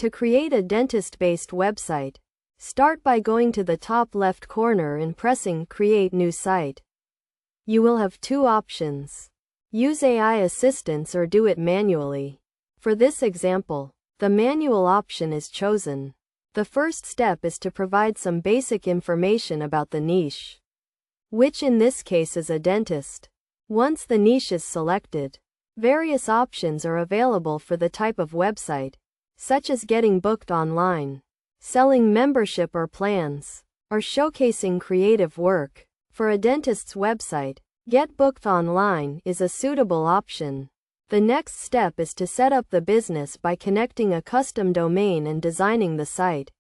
To create a dentist-based website, start by going to the top left corner and pressing Create New Site. You will have two options. Use AI assistance or do it manually. For this example, the manual option is chosen. The first step is to provide some basic information about the niche, which in this case is a dentist. Once the niche is selected, various options are available for the type of website, such as getting booked online, selling membership or plans, or showcasing creative work. For a dentist's website, Get Booked Online is a suitable option. The next step is to set up the business by connecting a custom domain and designing the site.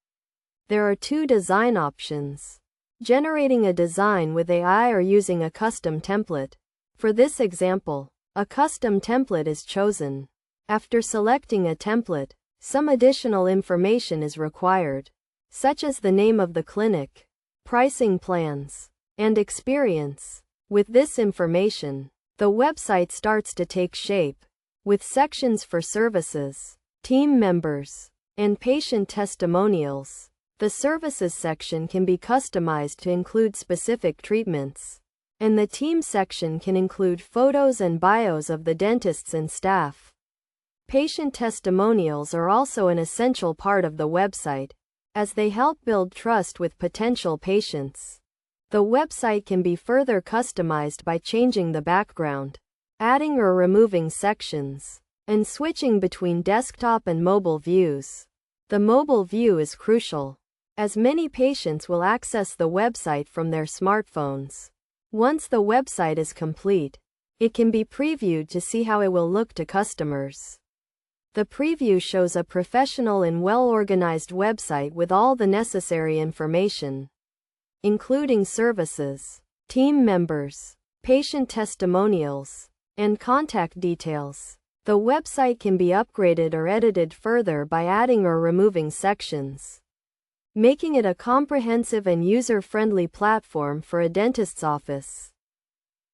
There are two design options: generating a design with AI or using a custom template. For this example, a custom template is chosen. After selecting a template, some additional information is required, such as the name of the clinic, pricing plans, and experience. With this information, the website starts to take shape, with sections for services, team members, and patient testimonials. The services section can be customized to include specific treatments, and the team section can include photos and bios of the dentists and staff. Patient testimonials are also an essential part of the website, as they help build trust with potential patients. The website can be further customized by changing the background, adding or removing sections, and switching between desktop and mobile views. The mobile view is crucial, as many patients will access the website from their smartphones. Once the website is complete, it can be previewed to see how it will look to customers. The preview shows a professional and well-organized website with all the necessary information, including services, team members, patient testimonials, and contact details. The website can be upgraded or edited further by adding or removing sections, making it a comprehensive and user-friendly platform for a dentist's office.